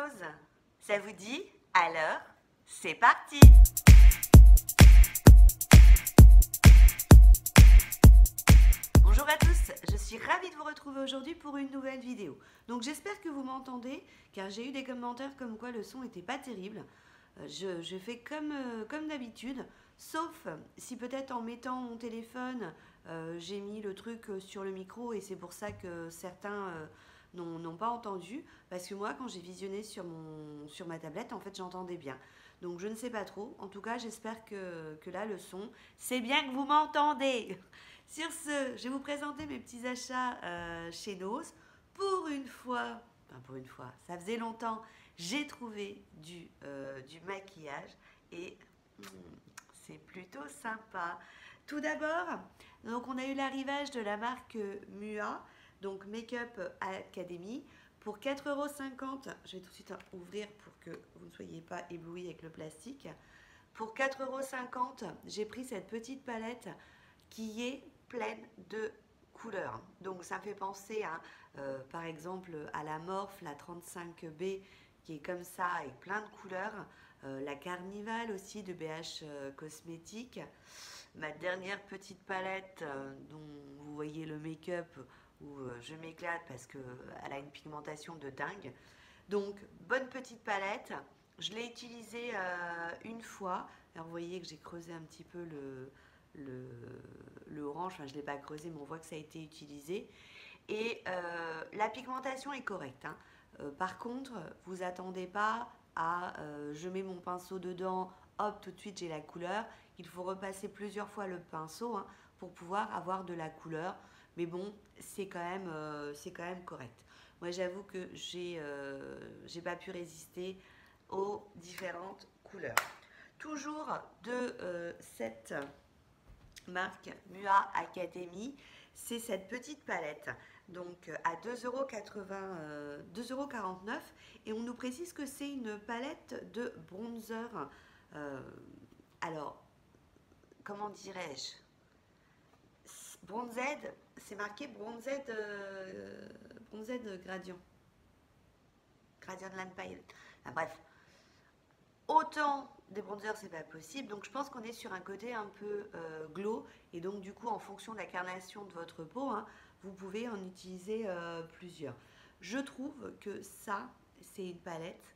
chose? Ça vous dit? Alors, c'est parti! Bonjour à tous, je suis ravie de vous retrouver aujourd'hui pour une nouvelle vidéo. Donc j'espère que vous m'entendez, car j'ai eu des commentaires comme quoi le son n'était pas terrible. Je fais comme d'habitude, sauf si peut-être en mettant mon téléphone, j'ai mis le truc sur le micro et c'est pour ça que certains n'ont pas entendu. Parce que moi, quand j'ai visionné sur ma tablette, en fait, j'entendais bien. Donc je ne sais pas trop. En tout cas, j'espère que là, le son, c'est bien que vous m'entendez. Sur ce, je vais vous présenter mes petits achats chez Nose. Pour une fois, ça faisait longtemps, j'ai trouvé du maquillage et c'est plutôt sympa. Tout d'abord, donc on a eu l'arrivage de la marque Mua, donc Makeup Academy, pour 4,50 €. Je vais tout de suite ouvrir pour que vous ne soyez pas éblouis avec le plastique. Pour 4,50 €, j'ai pris cette petite palette qui est pleine de couleurs. Donc ça me fait penser à, par exemple, à la Morphe, la 35B, qui est comme ça, avec plein de couleurs. La Carnival aussi de BH Cosmétiques. Ma dernière petite palette dont vous voyez le make-up où je m'éclate parce qu'elle a une pigmentation de dingue. Donc, bonne petite palette. Je l'ai utilisée une fois. Alors, vous voyez que j'ai creusé un petit peu le orange. Enfin, je ne l'ai pas creusé, mais on voit que ça a été utilisé. Et la pigmentation est correcte, hein. Par contre, vous attendez pas à je mets mon pinceau dedans, hop, tout de suite j'ai la couleur. Il faut repasser plusieurs fois le pinceau, hein, pour pouvoir avoir de la couleur. Mais bon, c'est quand même correct. Moi, j'avoue que j'ai pas pu résister aux différentes couleurs. Toujours de cette marque Mua Academy, c'est cette petite palette. Donc à 2,49 € et on nous précise que c'est une palette de bronzer. Alors, comment dirais-je? Bronzed, c'est marqué Bronzed Gradient. Gradient Land Palette. Enfin, bref. Autant des bronzers, c'est pas possible. Donc je pense qu'on est sur un côté un peu glow. Et donc du coup, en fonction de la carnation de votre peau, hein, vous pouvez en utiliser plusieurs. Je trouve que ça, c'est une palette.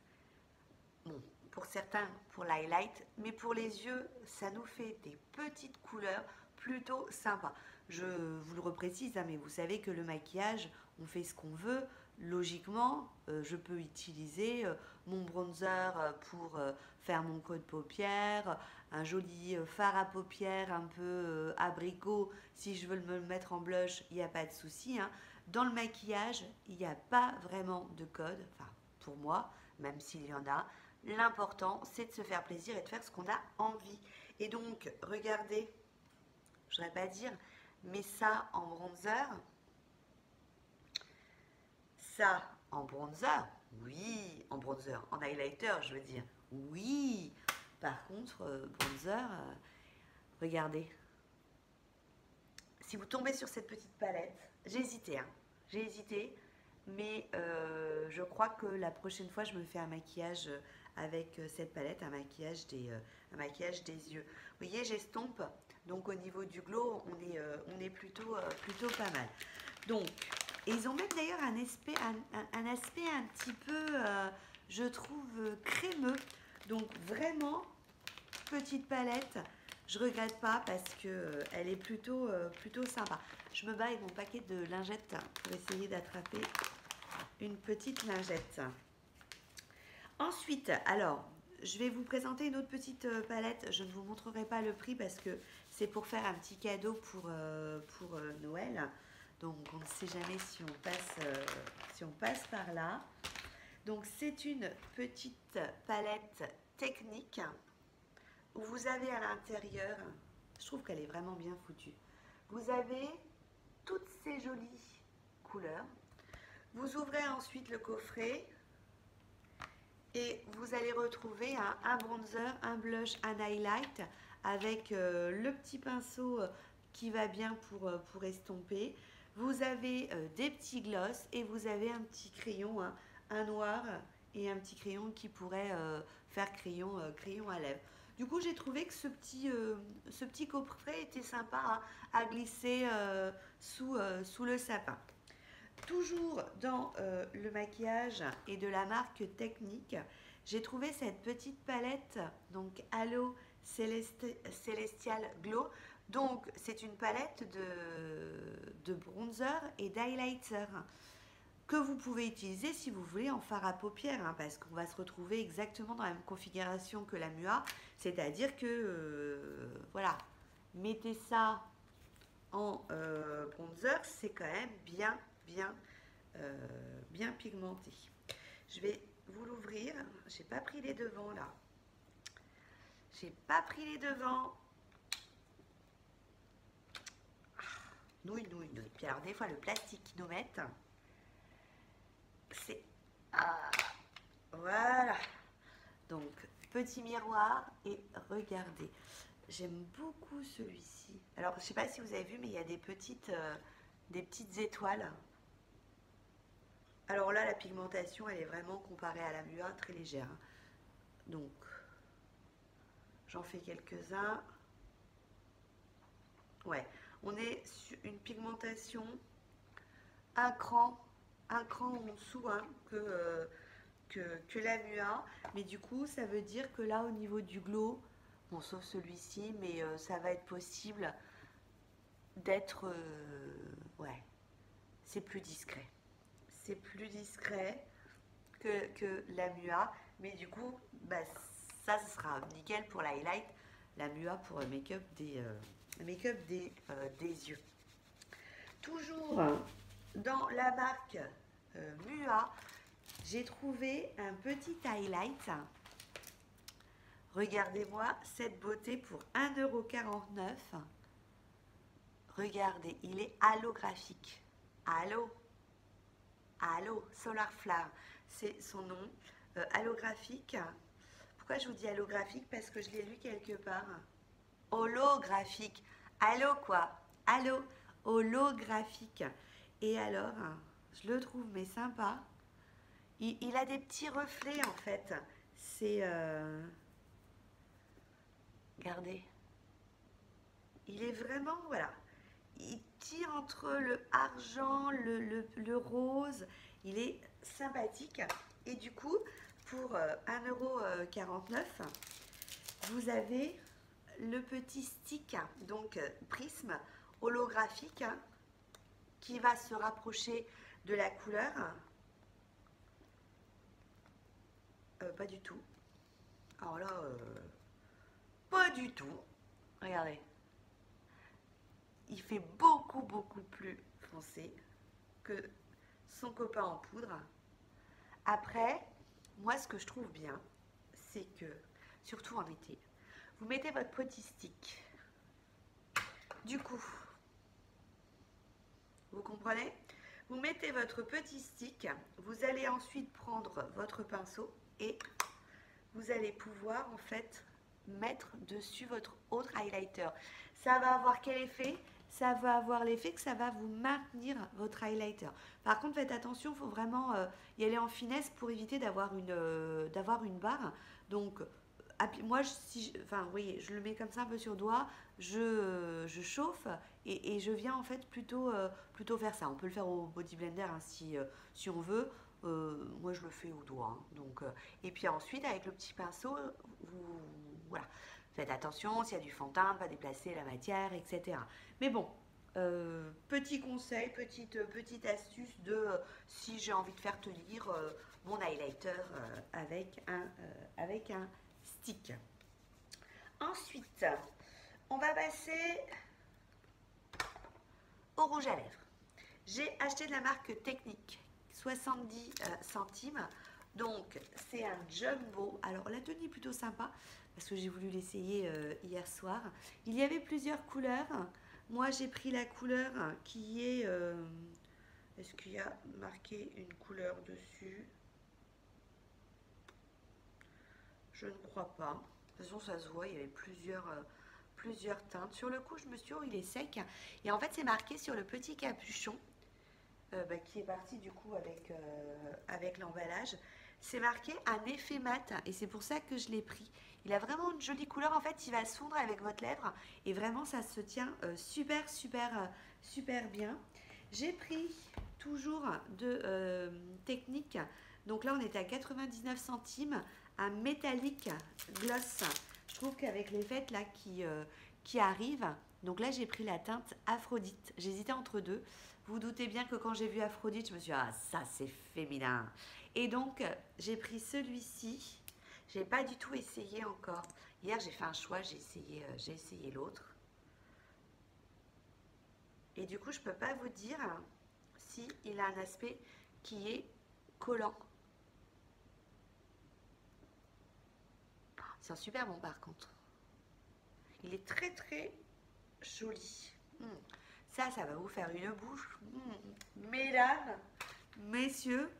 Bon, pour certains, pour l'highlight, mais pour les yeux, ça nous fait des petites couleurs plutôt sympas. Je vous le reprécise, hein, mais vous savez que le maquillage, on fait ce qu'on veut. Logiquement, je peux utiliser mon bronzer pour faire mon creux de paupière, un joli fard à paupières un peu abricot. Si je veux me le mettre en blush, il n'y a pas de souci, hein. Dans le maquillage, il n'y a pas vraiment de code, enfin pour moi, même s'il y en a. L'important, c'est de se faire plaisir et de faire ce qu'on a envie. Et donc, regardez, je ne voudrais pas dire, mais ça en bronzer, ça en bronzer, oui, en bronzer, en highlighter, je veux dire, oui. Par contre, bronzer, regardez. Si vous tombez sur cette petite palette, j'ai hésité, hein, j'ai hésité, mais je crois que la prochaine fois, je me fais un maquillage avec cette palette, un maquillage des yeux. Vous voyez, j'estompe, donc au niveau du glow, on est plutôt pas mal. Donc, et ils ont même d'ailleurs un aspect un petit peu, je trouve, crémeux. Donc vraiment, petite palette, je regrette pas parce que elle est plutôt sympa. Je me bats avec mon paquet de lingettes pour essayer d'attraper une petite lingette. Ensuite, alors, je vais vous présenter une autre petite palette. Je ne vous montrerai pas le prix parce que c'est pour faire un petit cadeau pour Noël. Donc, on ne sait jamais si on passe par là. Donc, c'est une petite palette technique où vous avez à l'intérieur, je trouve qu'elle est vraiment bien foutue. Vous avez toutes ces jolies couleurs. Vous ouvrez ensuite le coffret et vous allez retrouver un bronzer, un blush, un highlight avec le petit pinceau qui va bien pour estomper. Vous avez des petits gloss et vous avez un petit crayon, hein, un noir et un petit crayon qui pourrait faire crayon à lèvres. Du coup, j'ai trouvé que ce petit coffret était sympa à glisser sous le sapin. Toujours dans le maquillage et de la marque Technique, j'ai trouvé cette petite palette, donc Halo Celestial Glow. Donc, c'est une palette de bronzer et d'highlighter que vous pouvez utiliser si vous voulez en fard à paupières, hein, parce qu'on va se retrouver exactement dans la même configuration que la MUA, c'est-à-dire que, voilà, mettez ça en bronzer, c'est quand même bien pigmenté. Je vais vous l'ouvrir, j'ai pas pris les devants là, j'ai pas pris les devants. Nouille. Puis alors des fois le plastique qu'ils nous mettent, c'est... Ah, voilà. Donc, petit miroir et regardez. J'aime beaucoup celui-ci. Alors, je ne sais pas si vous avez vu, mais il y a des petites étoiles. Alors là, la pigmentation, elle est vraiment comparée à la MUA, très légère. Donc, j'en fais quelques-uns. Ouais, on est sur une pigmentation un cran en dessous hein, que la MUA, mais du coup ça veut dire que là au niveau du glow, bon sauf celui-ci, mais ça va être possible d'être ouais, c'est plus discret que la MUA, mais du coup bah, ça sera nickel pour l'highlight, la MUA pour make-up des yeux. Toujours dans la marque MUA, j'ai trouvé un petit highlight. Regardez-moi cette beauté pour 1,49 €. Regardez, il est holographique. Halo, Solar Flower, c'est son nom. Holographique. Pourquoi je vous dis holographique? Parce que je l'ai lu quelque part. Holographique. Halo quoi? Halo, holographique. Et alors, je le trouve mais sympa. Il a des petits reflets en fait. C'est... Regardez. Il est vraiment... Voilà. Il tire entre le argent, le rose. Il est sympathique. Et du coup, pour 1,49 €, vous avez le petit stick, donc prisme holographique, qui va se rapprocher de la couleur. Pas du tout. Alors là, pas du tout. Regardez. Il fait beaucoup plus foncé que son copain en poudre. Après, moi ce que je trouve bien, c'est que, surtout en été, vous mettez votre petit stick. Du coup, vous comprenez? Vous mettez votre petit stick, vous allez ensuite prendre votre pinceau et vous allez pouvoir en fait mettre dessus votre autre highlighter. Ça va avoir quel effet? Ça va avoir l'effet que ça va vous maintenir votre highlighter. Par contre, faites attention, il faut vraiment y aller en finesse pour éviter d'avoir une barre. Donc, moi, enfin, vous voyez, je le mets comme ça un peu sur le doigt, je chauffe et je viens en fait plutôt faire ça. On peut le faire au body blender hein, si on veut. Moi, je le fais au doigt. Hein, donc, et puis ensuite, avec le petit pinceau, voilà. Faites attention s'il y a du fond de teint, pas déplacer la matière, etc. Mais bon, petit conseil, petite astuce de si j'ai envie de faire tenir mon highlighter avec un stick. Ensuite, on va passer au rouge à lèvres. J'ai acheté de la marque Technique, 70 centimes. Donc, c'est un jumbo. Alors, la tenue est plutôt sympa parce que j'ai voulu l'essayer hier soir. Il y avait plusieurs couleurs. Moi, j'ai pris la couleur qui est... Est-ce qu'il y a marqué une couleur dessus? Je ne crois pas. De toute façon, ça se voit, il y avait plusieurs teintes. Sur le coup, je me suis dit, oh, il est sec. Et en fait, c'est marqué sur le petit capuchon qui est parti du coup avec l'emballage. C'est marqué un effet mat et c'est pour ça que je l'ai pris. Il a vraiment une jolie couleur. En fait, il va se fondre avec votre lèvre et vraiment, ça se tient super bien. J'ai pris toujours de Technique. Donc là, on était à 99 centimes. Un métallique gloss. Je trouve qu'avec les fêtes là qui arrivent, donc là, j'ai pris la teinte Aphrodite. J'hésitais entre deux. Vous doutez bien que quand j'ai vu Aphrodite, je me suis dit, ah, ça, c'est féminin. Et donc, j'ai pris celui-ci. J'ai pas du tout essayé encore. Hier, j'ai fait un choix, j'ai essayé l'autre. Et du coup, je peux pas vous dire si il a un aspect qui est collant. C'est un super bon par contre. Il est très joli. Ça va vous faire une bouche. Mesdames, messieurs.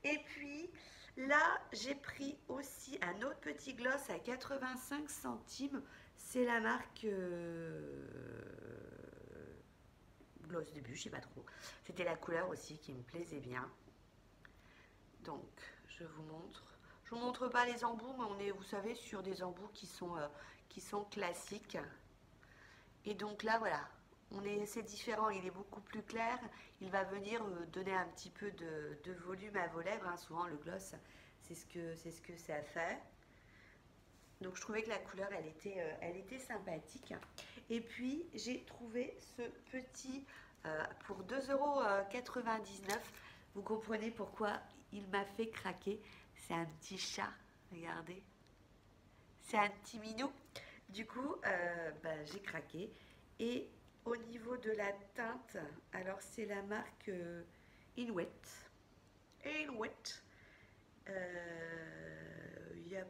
Et puis, là, j'ai pris aussi un autre petit gloss à 85 centimes. C'est la marque Gloss Début, je sais pas trop. C'était la couleur aussi qui me plaisait bien. Donc, je vous montre. Je vous montre pas les embouts, mais on est, vous savez, sur des embouts qui sont classiques. Et donc là, voilà, c'est différent, il est beaucoup plus clair. Il va venir donner un petit peu de volume à vos lèvres. Hein. Souvent, le gloss, c'est ce que ça fait. Donc, je trouvais que la couleur, elle était sympathique. Et puis, j'ai trouvé ce petit pour 2,99 €. Vous comprenez pourquoi il m'a fait craquer. C'est un petit chat, regardez. C'est un petit minou. Du coup, j'ai craqué. Et au niveau de la teinte, alors c'est la marque Inwet. Inwet. Il n'y a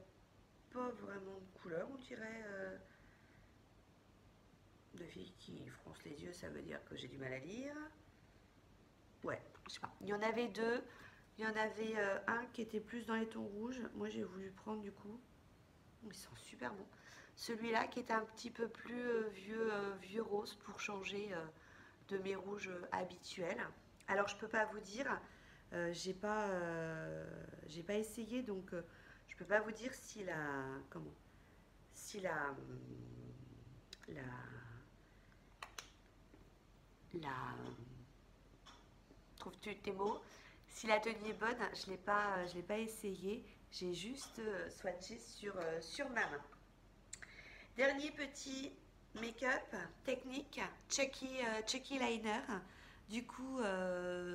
pas vraiment de couleur, on dirait. De filles qui froncent les yeux, ça veut dire que j'ai du mal à lire. Ouais, je sais pas. Il y en avait deux. Il y en avait un qui était plus dans les tons rouges. Moi, j'ai voulu prendre du coup. Ils sont super bons. Celui-là qui est un petit peu plus vieux rose pour changer de mes rouges habituels. Alors, je peux pas vous dire. J'ai pas essayé, donc je peux pas vous dire si la trouves-tu tes mots? Si la tenue est bonne, je l'ai pas essayé. J'ai juste swatché sur ma main. Dernier petit make-up technique, Chucky Liner. Du coup,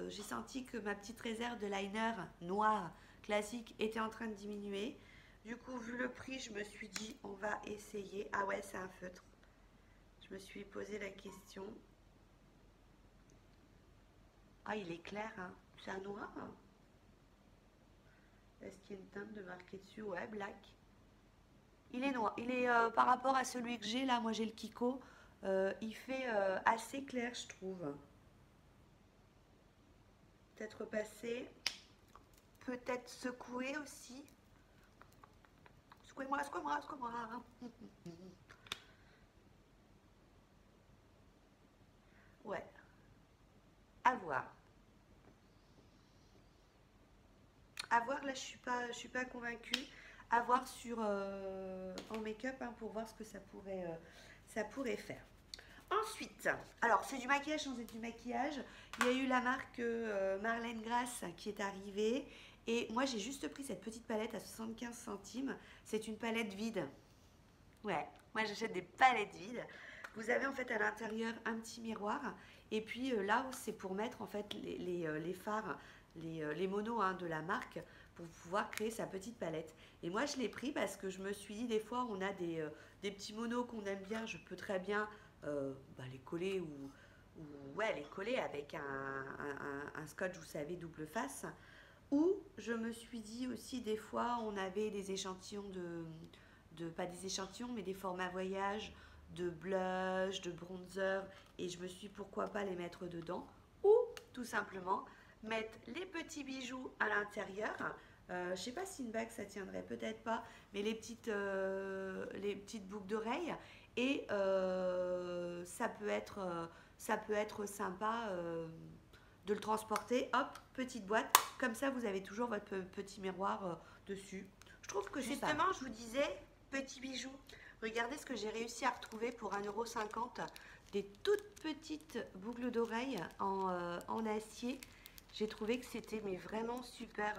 j'ai senti que ma petite réserve de liner noir classique était en train de diminuer. Du coup, vu le prix, je me suis dit, on va essayer. Ah ouais, c'est un feutre. Je me suis posé la question. Ah, il est clair, hein. C'est un noir. Est-ce qu'il y a une teinte de marqué dessus? Ouais, black. Il est noir. Il est par rapport à celui que j'ai, là, moi j'ai le Kiko, il fait assez clair, je trouve. Peut-être passer, peut-être secouer aussi. Secouez-moi, secouez-moi, secouez-moi. Ouais, à voir. À voir, là, je suis pas convaincue. À voir sur en make-up hein, pour voir ce que ça pourrait faire. Ensuite, alors c'est du maquillage sans être du maquillage. Il y a eu la marque Marlène Grasse qui est arrivée. Et moi, j'ai juste pris cette petite palette à 75 centimes. C'est une palette vide. Ouais, moi j'achète des palettes vides. Vous avez en fait à l'intérieur un petit miroir. Et puis là, c'est pour mettre en fait les fards, les monos hein, de la marque pour pouvoir créer sa petite palette. Et moi, je l'ai pris parce que je me suis dit, des fois, on a des petits monos qu'on aime bien. Je peux très bien les coller ouais, les coller avec un scotch, vous savez, double face. Ou je me suis dit aussi, des fois, on avait des échantillons pas des échantillons, mais des formats voyage, de blush, de bronzer, et je me suis dit, pourquoi pas les mettre dedans. Ou, tout simplement, mettre les petits bijoux à l'intérieur. Je sais pas si une bague ça tiendrait, peut-être pas, mais les petites boucles d'oreilles. Et ça peut être sympa de le transporter. Hop, petite boîte. Comme ça, vous avez toujours votre petit miroir dessus. Je trouve que c'est pas mal. Justement, je vous disais, petit bijou. Regardez ce que j'ai réussi à retrouver pour 1,50 €. Des toutes petites boucles d'oreilles en acier. J'ai trouvé que c'était mais vraiment super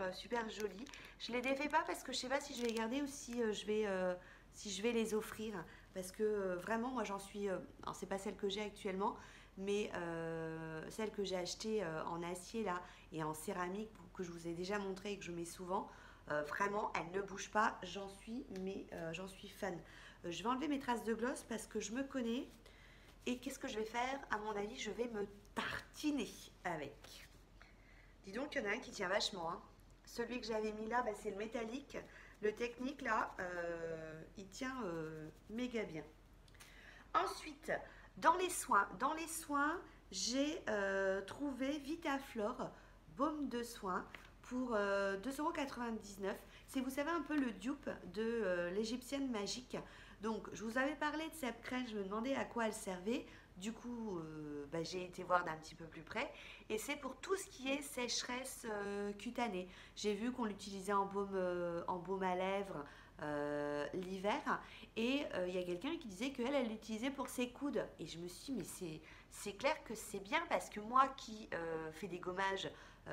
joli. Je les défais pas parce que je sais pas si je vais les garder ou si je vais les offrir. Parce que vraiment, moi j'en suis... alors c'est pas celle que j'ai actuellement, mais celle que j'ai achetée en acier là et en céramique que je vous ai déjà montré et que je mets souvent. Vraiment, elle ne bouge pas. J'en suis fan. Je vais enlever mes traces de gloss parce que je me connais. Et qu'est-ce que je vais faire? À mon avis, je vais me tartiner avec. Dis donc, il y en a un qui tient vachement. Hein. Celui que j'avais mis là, bah, c'est le métallique. Le technique, là, il tient méga bien. Ensuite, dans les soins, j'ai trouvé Vitaflore baume de soin pour 2,99 €. C'est, vous savez, un peu le dupe de l'égyptienne magique. Donc, je vous avais parlé de cette crème, je me demandais à quoi elle servait. Du coup, bah, j'ai été voir d'un petit peu plus près. Et c'est pour tout ce qui est sécheresse cutanée. J'ai vu qu'on l'utilisait en baume à lèvres l'hiver. Et il y a quelqu'un qui disait qu'elle, elle l'utilisait pour ses coudes. Et je me suis dit, mais c'est clair que c'est bien parce que moi qui fais des gommages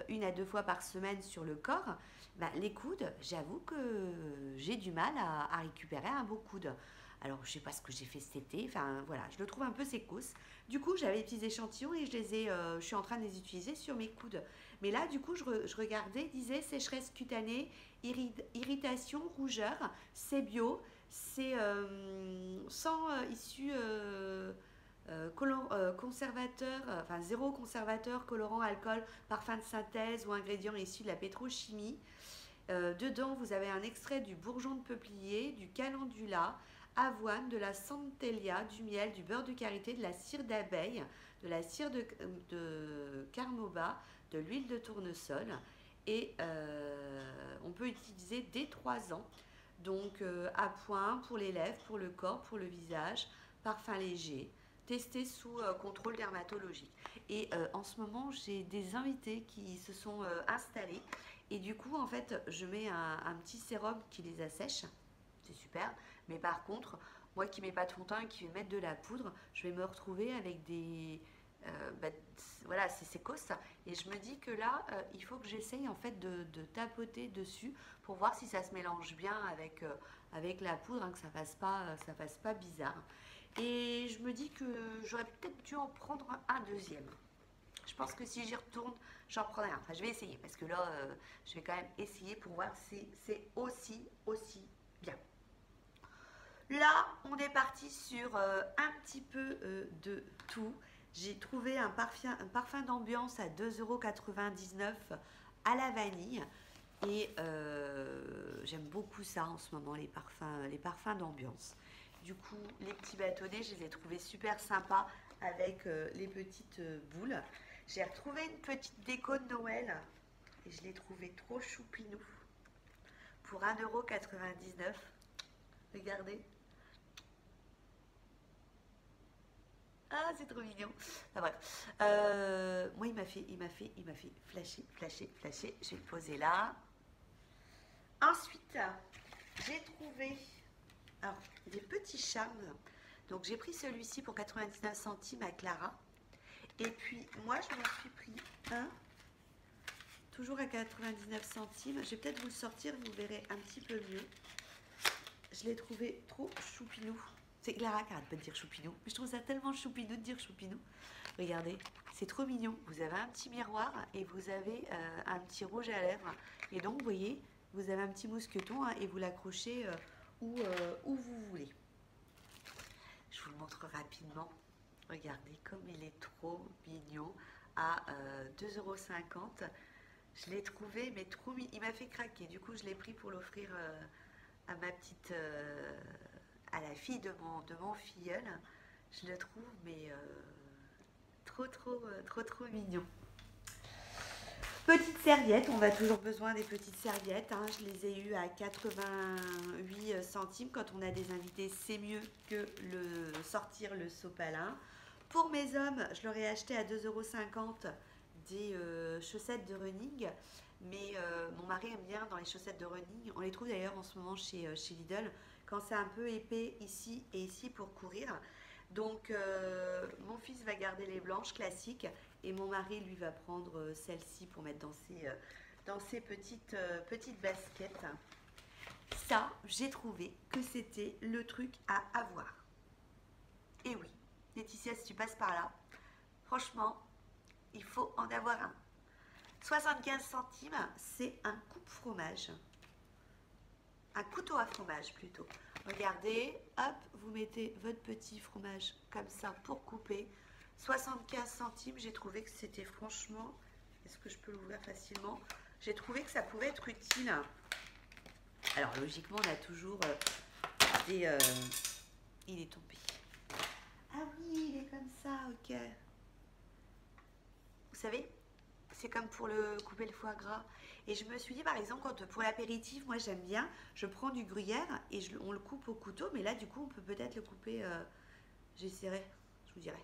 1 à 2 fois par semaine sur le corps, bah, les coudes, j'avoue que j'ai du mal à récupérer un beau coude. Alors, je sais pas ce que j'ai fait cet été. Enfin, voilà, je le trouve un peu sécos. Du coup, j'avais des petits échantillons et je suis en train de les utiliser sur mes coudes. Mais là, du coup, je regardais, disait sécheresse cutanée, irritation, rougeur. C'est bio, c'est sans issu conservateur, enfin zéro conservateur, colorant, alcool, parfum de synthèse ou ingrédients issus de la pétrochimie. Dedans, vous avez un extrait du bourgeon de peuplier, du calendula, avoine, de la centellia, du miel, du beurre de karité, de la cire d'abeille, de la cire de carnauba, de l'huile de tournesol. Et on peut utiliser dès 3 ans. Donc à point pour les lèvres, pour le corps, pour le visage, parfum léger, testé sous contrôle dermatologique. Et en ce moment, j'ai des invités qui se sont installés. Et du coup, en fait, je mets un petit sérum qui les assèche. C'est super. Mais par contre, moi qui mets pas de fond de teint et qui vais mettre de la poudre, je vais me retrouver avec des... bah, voilà, c'est sécos. Et je me dis que là, il faut que j'essaye en fait de tapoter dessus pour voir si ça se mélange bien avec la poudre, hein, que ça fasse pas bizarre. Et je me dis que j'aurais peut-être dû en prendre un deuxième. Je pense que si j'y retourne, j'en prendrai un. Enfin, je vais essayer parce que là, je vais quand même essayer pour voir si c'est aussi bien. Là, on est parti sur un petit peu de tout. J'ai trouvé un parfum d'ambiance à 2,99 € à la vanille. Et j'aime beaucoup ça en ce moment, les parfums d'ambiance. Du coup, les petits bâtonnets, je les ai trouvés super sympas avec les petites boules. J'ai retrouvé une petite déco de Noël et je l'ai trouvé trop choupinou pour 1,99 €. Regardez. Ah, c'est trop mignon. Enfin, bref. Moi, il m'a fait flasher. Je vais le poser là. Ensuite, j'ai trouvé des petits charmes. Donc, j'ai pris celui-ci pour 99 centimes à Clara. Et puis, moi, je m'en suis pris un, toujours à 99 centimes. Je vais peut-être vous le sortir, vous verrez un petit peu mieux. Je l'ai trouvé trop choupinou. C'est Clara qui arrête pas de dire choupinou. Mais je trouve ça tellement choupinou de dire choupinou. Regardez, c'est trop mignon. Vous avez un petit miroir et vous avez un petit rouge à lèvres. Et donc, vous voyez, vous avez un petit mousqueton hein, et vous l'accrochez où vous voulez. Je vous le montre rapidement. Regardez comme il est trop mignon à 2,50 €. Je l'ai trouvé, mais trop mignon. Il m'a fait craquer. Du coup, je l'ai pris pour l'offrir à ma petite... à la fille de mon filleul. Je le trouve, mais trop mignon. Petites serviettes, on a toujours besoin des petites serviettes. Hein. Je les ai eues à 88 centimes. Quand on a des invités, c'est mieux que sortir le sopalin. Pour mes hommes, je leur ai acheté à 2,50 € des chaussettes de running, mais mon mari aime bien dans les chaussettes de running. On les trouve d'ailleurs en ce moment chez Lidl, quand c'est un peu épais ici et ici pour courir. Donc mon fils va garder les blanches classiques et mon mari lui va prendre celle-ci pour mettre dans ses petites baskets. Ça, j'ai trouvé que c'était le truc à avoir. Et oui, Laetitia, si tu passes par là, franchement, il faut en avoir un. 75 centimes, c'est un coupe-fromage. Un couteau à fromage plutôt. Regardez, hop, vous mettez votre petit fromage comme ça pour couper. 75 centimes, j'ai trouvé que c'était franchement... Est-ce que je peux l'ouvrir facilement? J'ai trouvé que ça pouvait être utile. Alors logiquement, on a toujours des... il est tombé. Ah oui, il est comme ça, ok. Vous savez, c'est comme pour couper le foie gras. Et je me suis dit, par exemple, pour l'apéritif, moi j'aime bien, je prends du gruyère et on le coupe au couteau, mais là du coup on peut peut-être le couper, j'essaierai, je vous dirai.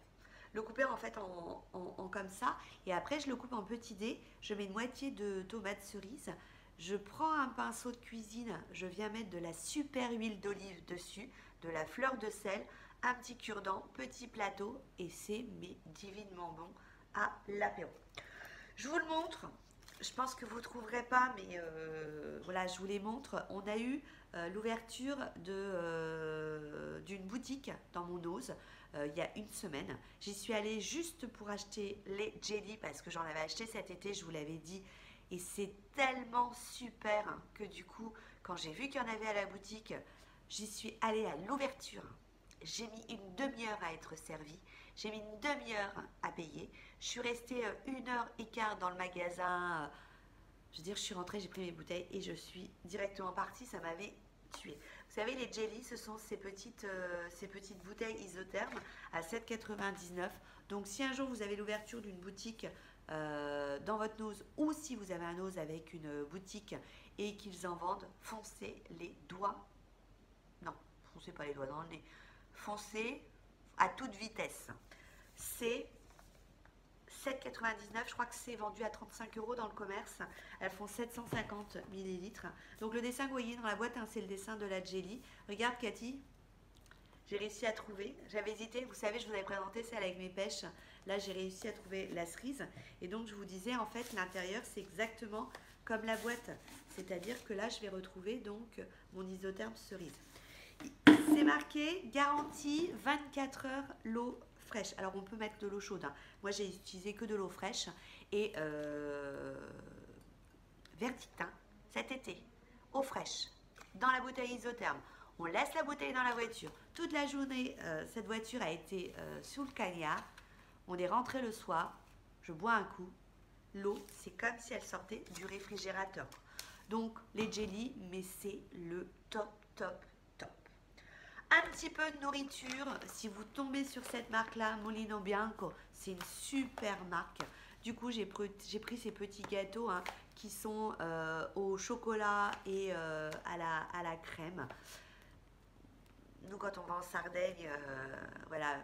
Le couper en fait en comme ça, et après je le coupe en petits dés, je mets une moitié de tomates cerises, je prends un pinceau de cuisine, je viens mettre de la super huile d'olive dessus, de la fleur de sel, un petit cure-dent, petit plateau, et c'est mais divinement bon à l'apéro. Je vous le montre. Je pense que vous ne trouverez pas, mais voilà, je vous les montre. On a eu l'ouverture d'une boutique dans mon Ose il y a une semaine. J'y suis allée juste pour acheter les jelly parce que j'en avais acheté cet été, je vous l'avais dit. Et c'est tellement super que du coup, quand j'ai vu qu'il y en avait à la boutique, j'y suis allée à l'ouverture. J'ai mis une demi-heure à être servie. J'ai mis une demi-heure à payer. Je suis restée 1h15 dans le magasin. Je veux dire, je suis rentrée, j'ai pris mes bouteilles et je suis directement partie. Ça m'avait tuée. Vous savez, les jelly, ce sont ces petites bouteilles isothermes à 7,99 €. Donc, si un jour vous avez l'ouverture d'une boutique dans votre nose ou si vous avez un nose avec une boutique et qu'ils en vendent, foncez les doigts. Non, foncez pas les doigts dans le nez. Foncez à toute vitesse. C'est 7,99 €, je crois que c'est vendu à 35 € dans le commerce. Elles font 750 ml. Donc le dessin que vous voyez dans la boîte, hein, c'est le dessin de la jelly. Regarde Cathy, j'ai réussi à trouver. J'avais hésité, vous savez, je vous avais présenté celle avec mes pêches. Là, j'ai réussi à trouver la cerise. Et donc je vous disais, en fait, l'intérieur, c'est exactement comme la boîte. C'est-à-dire que là, je vais retrouver donc mon isotherme cerise. C'est marqué garantie 24 heures l'eau fraîche. Alors on peut mettre de l'eau chaude, hein. Moi j'ai utilisé que de l'eau fraîche. Et verdict, hein, cet été, eau fraîche, dans la bouteille isotherme. On laisse la bouteille dans la voiture. Toute la journée, cette voiture a été sous le cagnard. On est rentré le soir. Je bois un coup. L'eau, c'est comme si elle sortait du réfrigérateur. Donc les jelly, mais c'est le top, top, top. Un petit peu de nourriture, si vous tombez sur cette marque-là, Molino Bianco, c'est une super marque. Du coup, j'ai pris ces petits gâteaux, hein, qui sont au chocolat et à la crème. Nous, quand on va en Sardaigne, voilà,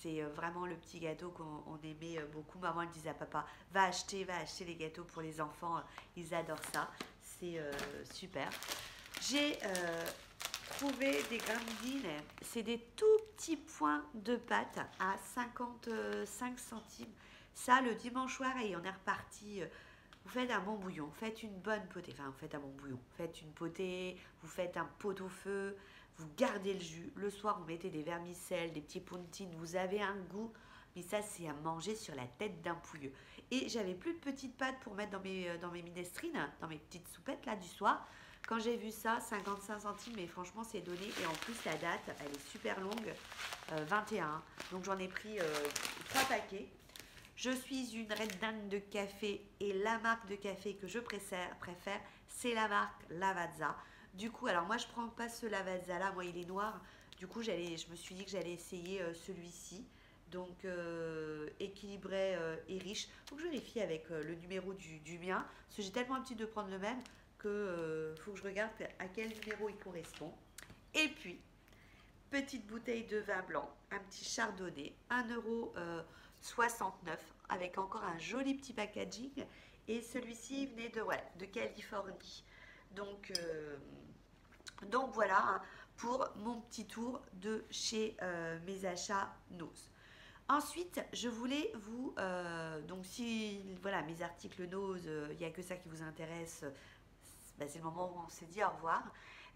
c'est vraiment le petit gâteau qu'on aimait beaucoup. Maman, elle disait à papa, va acheter les gâteaux pour les enfants, ils adorent ça. C'est super. J'ai trouvé des grandines, c'est des tout petits points de pâte à 55 centimes. Ça, le dimanche soir, et on est reparti. Vous faites un bon bouillon, faites une bonne potée, enfin vous faites un bon bouillon, faites une potée, vous faites un pot-au-feu, vous gardez le jus. Le soir, vous mettez des vermicelles, des petits pontines, vous avez un goût, mais ça, c'est à manger sur la tête d'un pouilleux. Et j'avais plus de petites pâtes pour mettre dans mes minestrines, dans mes petites soupettes là du soir. Quand j'ai vu ça, 55 centimes, mais franchement, c'est donné. Et en plus, la date, elle est super longue, 21. Donc, j'en ai pris 3 paquets. Je suis une red dinde de café et la marque de café que je préfère, c'est la marque Lavazza. Du coup, alors moi, je prends pas ce Lavazza là, moi, il est noir. Du coup, je me suis dit que j'allais essayer celui-ci. Donc, équilibré et riche. Faut que je vérifie avec le numéro du mien, parce que j'ai tellement l'habitude de prendre le même que faut que je regarde à quel numéro il correspond. Et puis, petite bouteille de vin blanc, un petit chardonnay, 1,60 69 avec encore un joli petit packaging. Et celui-ci venait de Californie. Donc voilà hein, pour mon petit tour de chez mes achats Nose. Ensuite, je voulais vous... donc si voilà, mes articles Nose, il n'y a que ça qui vous intéresse, ben, c'est le moment où on s'est dit au revoir.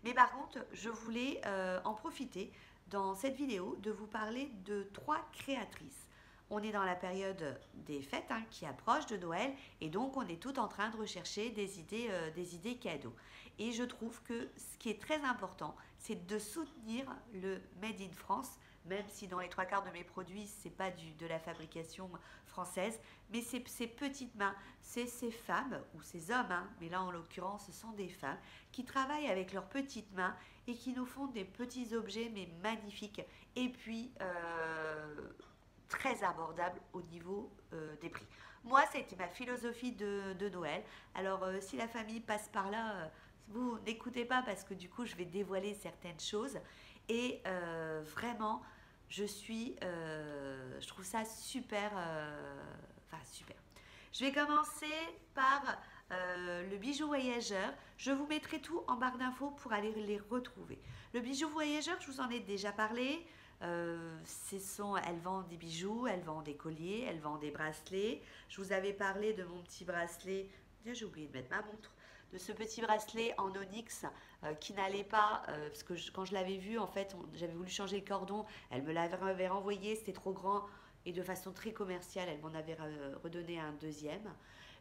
Mais par contre, je voulais en profiter dans cette vidéo de vous parler de 3 créatrices. On est dans la période des fêtes hein, qui approche de Noël et donc on est tout en train de rechercher des idées cadeaux. Et je trouve que ce qui est très important, c'est de soutenir le Made in France, même si dans les 3 quarts de mes produits, c'est pas de la fabrication française, mais c'est ces petites mains, c'est ces femmes ou ces hommes, hein, mais là en l'occurrence ce sont des femmes, qui travaillent avec leurs petites mains et qui nous font des petits objets mais magnifiques. Et puis très abordable au niveau des prix. Moi, ça a été ma philosophie de Noël. Alors, si la famille passe par là, vous n'écoutez pas parce que du coup, je vais dévoiler certaines choses. Et vraiment, je trouve ça super, enfin super. Je vais commencer par le bijou voyageur. Je vous mettrai tout en barre d'infos pour aller les retrouver. Le bijou voyageur, je vous en ai déjà parlé. Elle vend des bijoux, elle vend des colliers, elle vend des bracelets. Je vous avais parlé de mon petit bracelet. Tiens, j'ai oublié de mettre ma montre. De ce petit bracelet en onyx qui n'allait pas, parce que quand je l'avais vu, en fait, j'avais voulu changer le cordon. Elle me l'avait renvoyé, c'était trop grand. Et de façon très commerciale, elle m'en avait redonné un deuxième.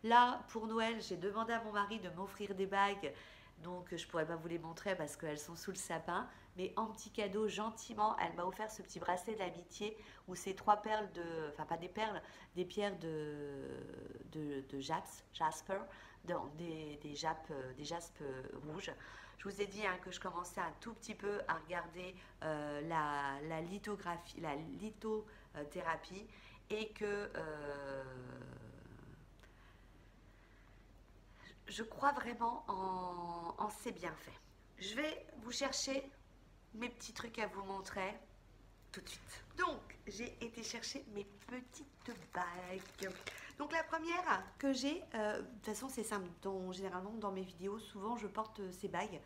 Là, pour Noël, j'ai demandé à mon mari de m'offrir des bagues. Donc, je ne pourrais pas vous les montrer parce qu'elles sont sous le sapin. Mais en petit cadeau, gentiment, elle m'a offert ce petit bracelet d'amitié où c'est 3 perles enfin pas des perles, des pierres de Jasper, des jaspes rouges. Je vous ai dit hein, que je commençais un tout petit peu à regarder la lithographie, la lithothérapie et que je crois vraiment en ces bienfaits. Je vais vous chercher mes petits trucs à vous montrer tout de suite. Donc, j'ai été chercher mes petites bagues. Donc, la première que j'ai, de toute façon, c'est simple. Généralement, dans mes vidéos, souvent, je porte ces bagues.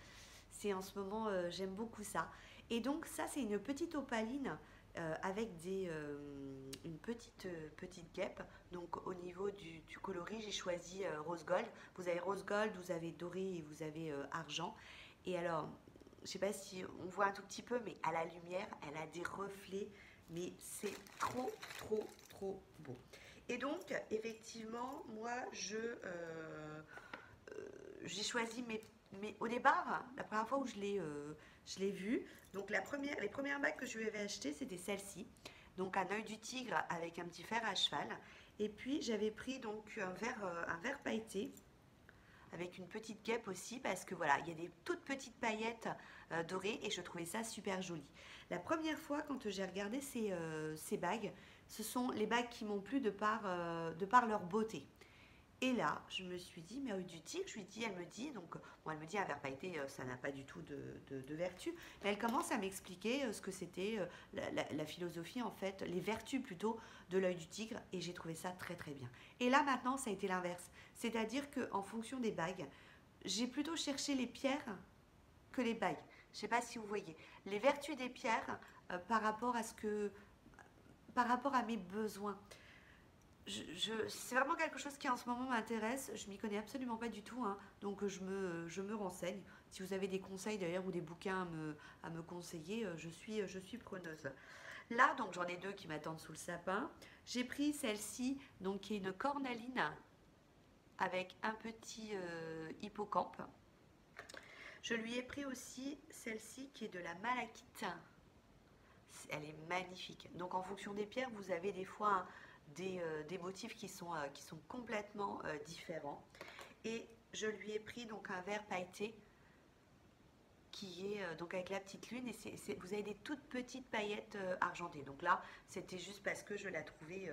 C'est en ce moment, j'aime beaucoup ça. Et donc, ça, c'est une petite opaline avec une petite guêpe. Donc, au niveau du coloris, j'ai choisi rose gold. Vous avez rose gold, vous avez doré et vous avez argent. Et alors, je ne sais pas si on voit un tout petit peu, mais à la lumière, elle a des reflets, mais c'est trop, trop, trop beau. Et donc, effectivement, moi, j'ai choisi au départ, la première fois où je l'ai vu, donc les premières bagues que je lui avais achetées, c'était celle-ci. Donc, un œil du tigre avec un petit fer à cheval. Et puis, j'avais pris donc un verre pailleté, avec une petite guêpe aussi parce que voilà, il y a des toutes petites paillettes dorées et je trouvais ça super joli. La première fois quand j'ai regardé ces bagues, ce sont les bagues qui m'ont plu de par leur beauté. Et là, je me suis dit, mais du tigre, elle me dit, donc, bon, elle me dit un verre pailleté, ça n'a pas du tout de vertu, mais elle commence à m'expliquer ce que c'était la philosophie, en fait, les vertus plutôt de l'œil du tigre, et j'ai trouvé ça très très bien. Et là, maintenant, ça a été l'inverse, c'est-à-dire qu'en fonction des bagues, j'ai plutôt cherché les pierres que les bagues. Je ne sais pas si vous voyez. Les vertus des pierres par rapport à mes besoins. C'est vraiment quelque chose qui en ce moment m'intéresse. Je m'y connais absolument pas du tout, hein, donc je me renseigne. Si vous avez des conseils d'ailleurs ou des bouquins à me conseiller, je suis preneuse. Là, donc j'en ai 2 qui m'attendent sous le sapin. J'ai pris celle-ci, donc qui est une cornaline avec un petit hippocampe. Je lui ai pris aussi celle-ci qui est de la malachite. Elle est magnifique. Donc en fonction des pierres, vous avez des fois des motifs qui sont complètement différents. Et je lui ai pris donc un verre pailleté qui est donc avec la petite lune et vous avez des toutes petites paillettes argentées. Donc là, c'était juste parce que je la trouvais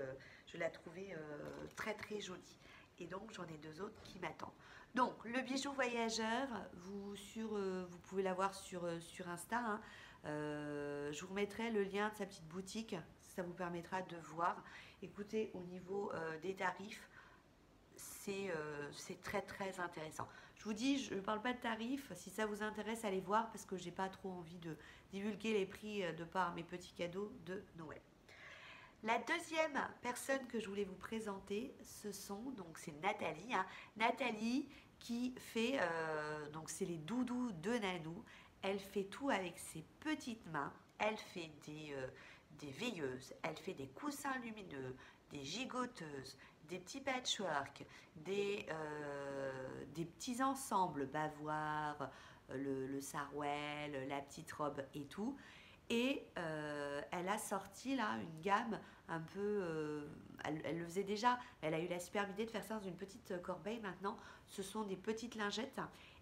très très jolie. Et donc j'en ai 2 autres qui m'attendent. Donc le bijou voyageur, vous pouvez l'avoir sur Insta. Hein. Je vous remettrai le lien de sa petite boutique, ça vous permettra de voir. Écoutez, au niveau des tarifs, c'est très très intéressant. Je vous dis, je ne parle pas de tarifs. Si ça vous intéresse, allez voir parce que j'ai pas trop envie de divulguer les prix de par mes petits cadeaux de Noël. La deuxième personne que je voulais vous présenter, donc c'est Nathalie. Hein. Nathalie qui fait, donc c'est les doudous de Nanou. Elle fait tout avec ses petites mains. Elle fait des veilleuses, elle fait des coussins lumineux, des gigoteuses, des petits patchwork, des petits ensembles, bavoirs, le sarouel, la petite robe et tout. Et elle a sorti là une gamme un peu. Elle le faisait déjà, elle a eu la superbe idée de faire ça dans une petite corbeille maintenant. Ce sont des petites lingettes.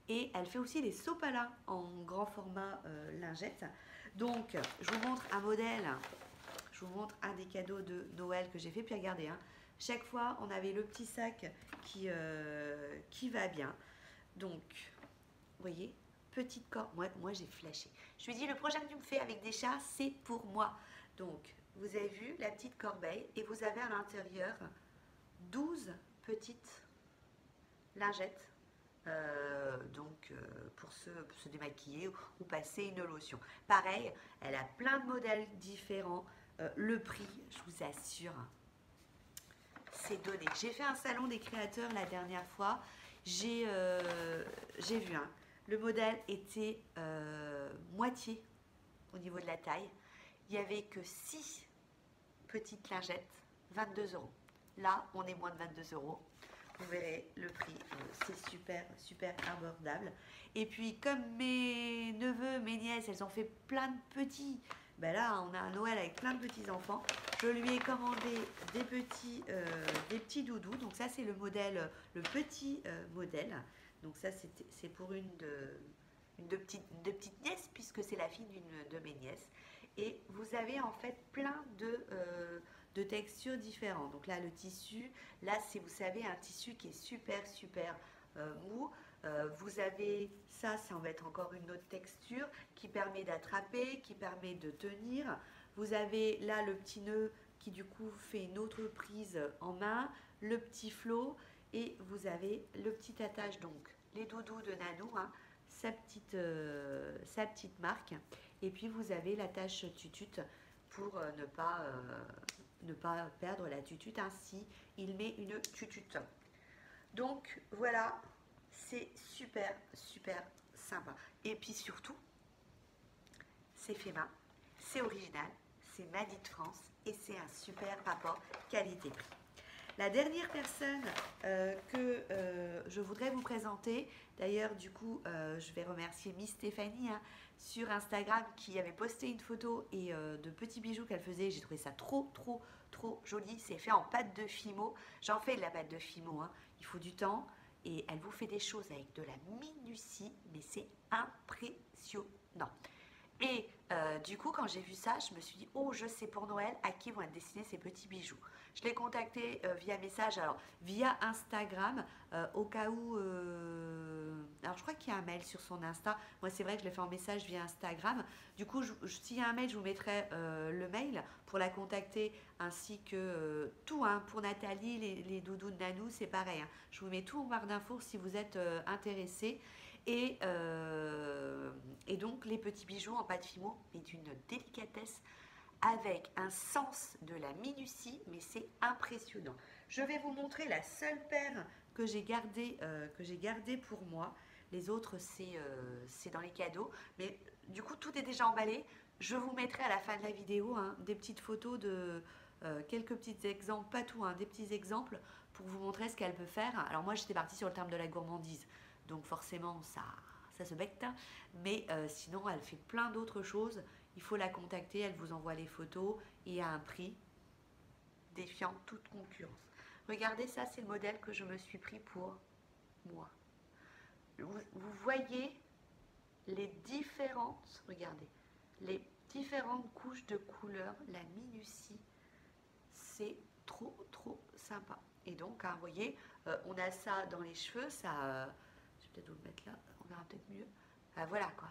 Et elle fait aussi des sopalas en grand format lingettes. Donc, je vous montre un modèle. Je vous montre un des cadeaux de Noël que j'ai fait. Puis regardez, hein, chaque fois, on avait le petit sac qui va bien. Donc, vous voyez, petite corde. Moi j'ai flashé. Je lui ai dit, le prochain que tu me fais avec des chats, c'est pour moi. Donc, vous avez vu la petite corbeille et vous avez à l'intérieur 12 petites lingettes. Pour se démaquiller ou passer une lotion. Pareil, elle a plein de modèles différents. Le prix, je vous assure, c'est donné. J'ai fait un salon des créateurs la dernière fois. J'ai vu, hein, le modèle était moitié au niveau de la taille. Il n'y avait que 6 petites lingettes, 22 euros. Là, on est moins de 22 euros. Vous verrez le prix, c'est super, super abordable. Et puis, comme mes neveux, mes nièces, elles ont fait plein de petits. Ben là, on a un Noël avec plein de petits enfants. Je lui ai commandé des petits doudous. Donc ça, c'est le modèle, le petit modèle. Donc ça, c'est pour une de petites nièces, puisque c'est la fille d'une de mes nièces. Et vous avez en fait plein de textures différentes. Donc là, le tissu, là, c'est, vous savez, un tissu qui est super, super mou. Vous avez ça va être encore une autre texture qui permet d'attraper, qui permet de tenir. Vous avez là le petit nœud qui du coup fait une autre prise en main, le petit flot et vous avez le petit attache, donc les doudous de Nanou, hein, sa petite marque. Et puis vous avez l'attache tutute pour ne pas perdre la tutute, ainsi il met une tutute. Donc voilà, c'est super super sympa. Et puis surtout, c'est fait main, c'est original, c'est made in France et c'est un super rapport qualité-prix. La dernière personne que je voudrais vous présenter, d'ailleurs du coup je vais remercier Miss Stéphanie hein, sur Instagram qui avait posté une photo et de petits bijoux qu'elle faisait. J'ai trouvé ça trop joli. C'est fait en pâte de Fimo. J'en fais de la pâte de Fimo, hein. Il faut du temps et elle vous fait des choses avec de la minutie, mais c'est impressionnant. Et du coup, quand j'ai vu ça, je me suis dit, oh, je sais pour Noël à qui vont être destinés ces petits bijoux. Je l'ai contacté via message, alors via Instagram, au cas où... alors, je crois qu'il y a un mail sur son Insta. Moi, c'est vrai que je l'ai fait en message via Instagram. Du coup, s'il y a un mail, je vous mettrai le mail pour la contacter, ainsi que tout, hein, pour Nathalie, les doudous de Nanou, c'est pareil. Hein. Je vous mets tout en barre d'infos si vous êtes intéressés. Et donc les petits bijoux en pâte Fimo est d'une délicatesse avec un sens de la minutie, mais c'est impressionnant. Je vais vous montrer la seule paire que j'ai gardée pour moi. Les autres, c'est dans les cadeaux. Mais du coup, tout est déjà emballé. Je vous mettrai à la fin de la vidéo hein, des petites photos de quelques petits exemples, pas tout, hein, des petits exemples pour vous montrer ce qu'elle peut faire. Alors moi, j'étais partie sur le terme de la gourmandise. Donc forcément, ça se becte. Mais sinon, elle fait plein d'autres choses. Il faut la contacter, elle vous envoie les photos et à un prix défiant toute concurrence. Regardez, ça, c'est le modèle que je me suis pris pour moi. Vous voyez les différentes, regardez, les différentes couches de couleurs, la minutie, c'est trop sympa. Et donc, hein, vous voyez, on a ça dans les cheveux, ça... je vais peut-être vous le mettre là, on verra peut-être mieux. Voilà quoi.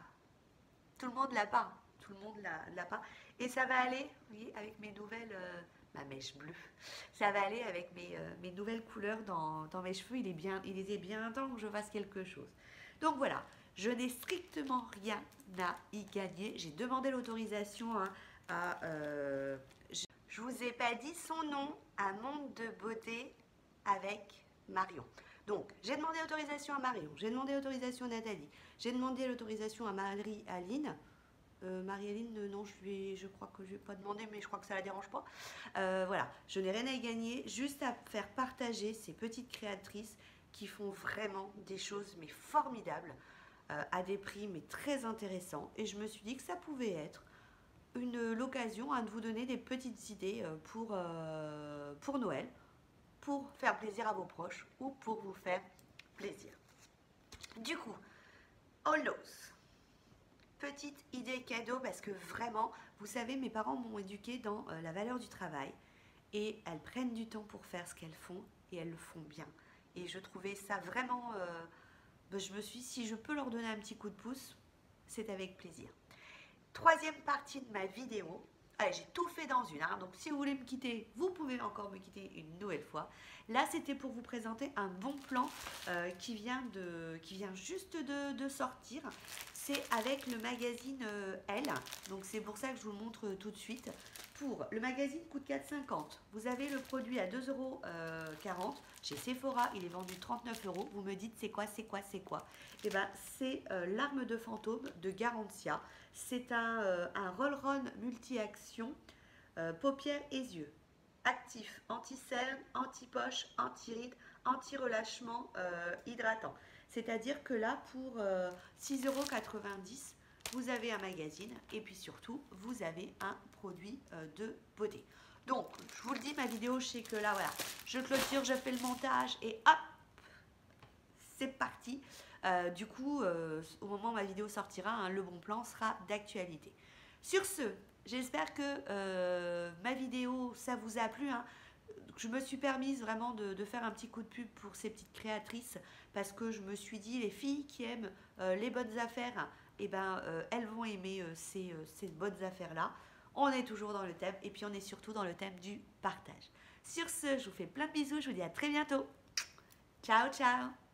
Tout le monde l'a pas. Tout le monde l'a pas. Et ça va aller, vous voyez, avec mes ma mèche bleue. Ça va aller avec mes nouvelles couleurs dans mes cheveux. Il était bien temps que je fasse quelque chose. Donc voilà, je n'ai strictement rien à y gagner. J'ai demandé l'autorisation à... je vous ai pas dit son nom, à Monde de Beauté avec Marion. Donc, j'ai demandé autorisation à Marion, j'ai demandé autorisation à Nathalie, j'ai demandé l'autorisation à Marie-Aline. Marie-Aline, non, je crois que je ne vais pas demander, mais je crois que ça ne la dérange pas. Voilà, je n'ai rien à y gagner, juste à faire partager ces petites créatrices qui font vraiment des choses mais formidables, à des prix mais très intéressants. Et je me suis dit que ça pouvait être l'occasion de vous donner des petites idées pour Noël, pour faire plaisir à vos proches ou pour vous faire plaisir. Du coup, All Knows. Petite idée cadeau parce que vraiment, vous savez, mes parents m'ont éduquée dans la valeur du travail et elles prennent du temps pour faire ce qu'elles font et elles le font bien. Et je trouvais ça vraiment... je me suis dit, si je peux leur donner un petit coup de pouce, c'est avec plaisir. Troisième partie de ma vidéo. Allez, j'ai tout fait dans une, hein, donc si vous voulez me quitter, vous pouvez encore me quitter une nouvelle fois. Là, c'était pour vous présenter un bon plan qui vient juste de sortir. C'est avec le magazine Elle, donc c'est pour ça que je vous le montre tout de suite. Le magazine coûte 4,50 €. Vous avez le produit à 2,40 €. Chez Sephora, il est vendu 39 €. Vous me dites c'est quoi? Eh ben, c'est l'arme de fantôme de Garantia. C'est un roll-on multi-action, paupières et yeux. Actif, anti-cerne, anti-poche, anti-rides, anti-relâchement, hydratant. C'est-à-dire que là, pour 6,90 €, vous avez un magazine et puis surtout, vous avez un produit de beauté. Donc, je vous le dis, ma vidéo, je sais que là, voilà, je clôture, je fais le montage et hop, c'est parti. Du coup, au moment où ma vidéo sortira, hein, le bon plan sera d'actualité. Sur ce, j'espère que ma vidéo, ça vous a plu, hein. Je me suis permise vraiment de faire un petit coup de pub pour ces petites créatrices parce que je me suis dit, les filles qui aiment les bonnes affaires, eh ben, elles vont aimer ces bonnes affaires-là. On est toujours dans le thème et puis on est surtout dans le thème du partage. Sur ce, je vous fais plein de bisous, je vous dis à très bientôt. Ciao, ciao!